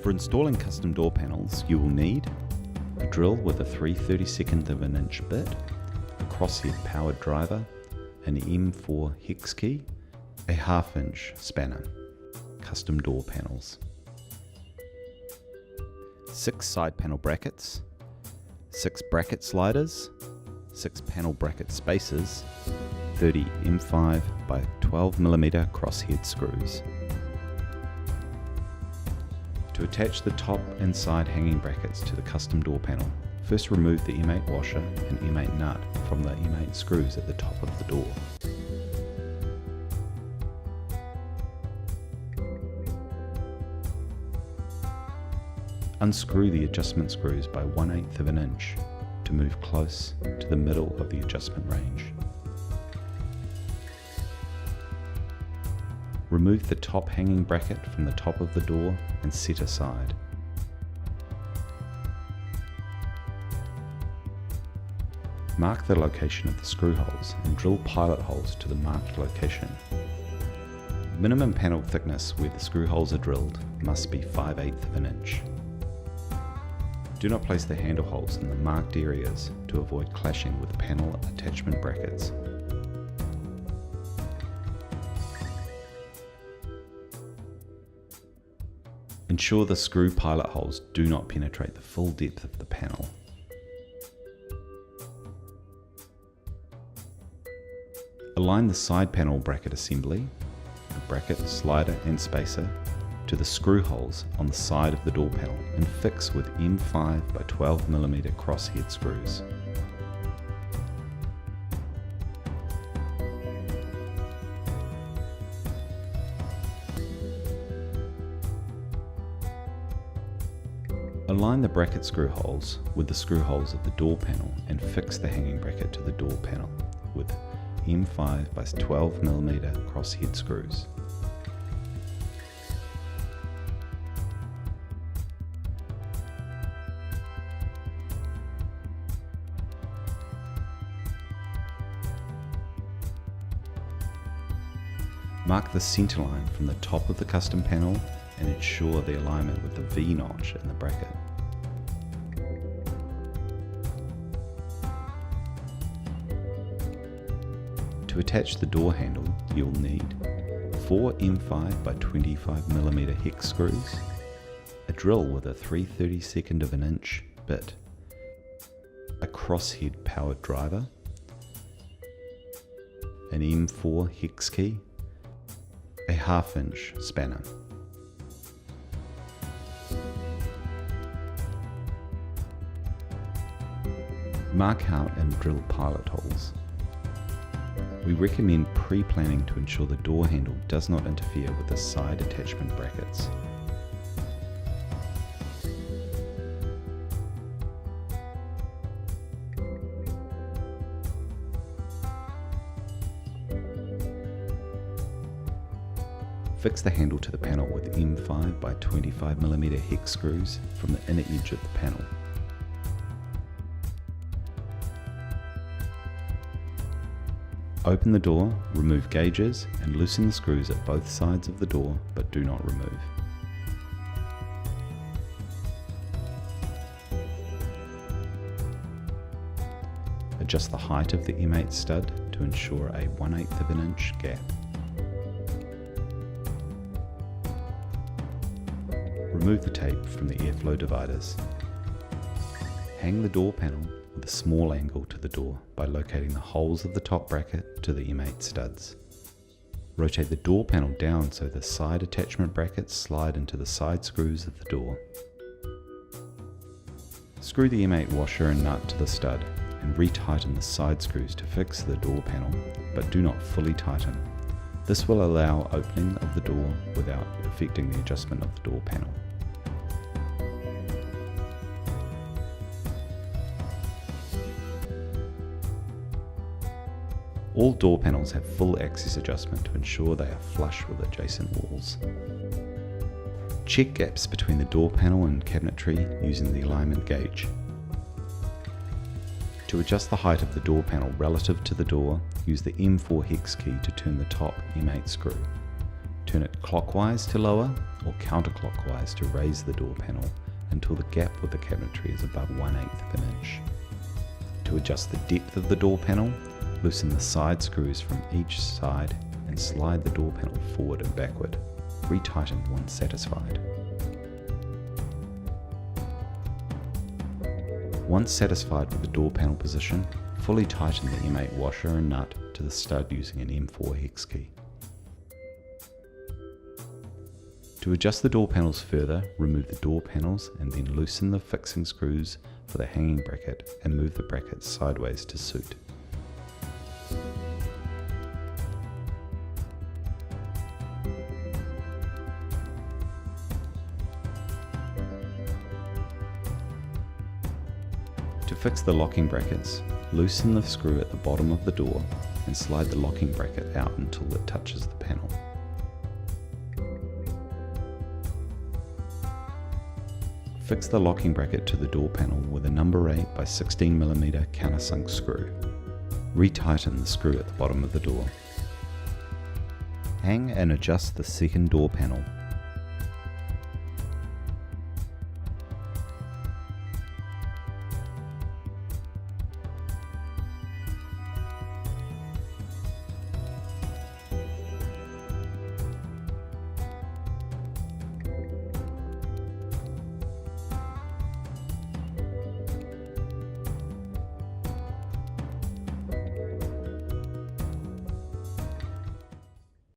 For installing custom door panels, you will need a drill with a 3/32 of an inch bit, a crosshead powered driver, an M4 hex key, a 1/2 inch spanner. Custom door panels. 6 side panel brackets, 6 bracket sliders, 6 panel bracket spacers, 30 M5 by 12mm crosshead screws. To attach the top and side hanging brackets to the custom door panel, first remove the M8 washer and M8 nut from the M8 screws at the top of the door. Unscrew the adjustment screws by 1/8 of an inch to move close to the middle of the adjustment range. Remove the top hanging bracket from the top of the door and set aside. Mark the location of the screw holes and drill pilot holes to the marked location. Minimum panel thickness where the screw holes are drilled must be 5/8 of an inch. Do not place the handle holes in the marked areas to avoid clashing with panel attachment brackets. Ensure the screw pilot holes do not penetrate the full depth of the panel. Align the side panel bracket assembly, the bracket, slider and spacer, to the screw holes on the side of the door panel and fix with M5 by 12mm crosshead screws. Align the bracket screw holes with the screw holes of the door panel and fix the hanging bracket to the door panel with M5 by 12mm crosshead screws. Mark the center line from the top of the custom panel and ensure the alignment with the V-notch in the bracket. To attach the door handle, you'll need 4 M5 by 25mm hex screws, a drill with a 3/32 of an inch bit, a crosshead powered driver, an M4 hex key, a 1/2 inch spanner. Mark out and drill pilot holes. We recommend pre-planning to ensure the door handle does not interfere with the side attachment brackets. Fix the handle to the panel with M5 by 25mm hex screws from the inner edge of the panel. Open the door, remove gauges and loosen the screws at both sides of the door, but do not remove. Adjust the height of the M8 stud to ensure a 1/8 of an inch gap. Remove the tape from the airflow dividers. Hang the door panel with a small angle to the door by locating the holes of the top bracket to the M8 studs. Rotate the door panel down so the side attachment brackets slide into the side screws of the door. Screw the M8 washer and nut to the stud and retighten the side screws to fix the door panel, but do not fully tighten. This will allow opening of the door without affecting the adjustment of the door panel. All door panels have full access adjustment to ensure they are flush with adjacent walls. Check gaps between the door panel and cabinetry using the alignment gauge. To adjust the height of the door panel relative to the door, use the M4 hex key to turn the top M8 screw. Turn it clockwise to lower or counterclockwise to raise the door panel until the gap with the cabinetry is above 1/8 of an inch. To adjust the depth of the door panel, loosen the side screws from each side and slide the door panel forward and backward. Retighten once satisfied. Once satisfied with the door panel position, fully tighten the M8 washer and nut to the stud using an M4 hex key. To adjust the door panels further, remove the door panels and then loosen the fixing screws for the hanging bracket and move the bracket sideways to suit. To fix the locking brackets, loosen the screw at the bottom of the door and slide the locking bracket out until it touches the panel. Fix the locking bracket to the door panel with a number 8 by 16mm countersunk screw. Retighten the screw at the bottom of the door. Hang and adjust the second door panel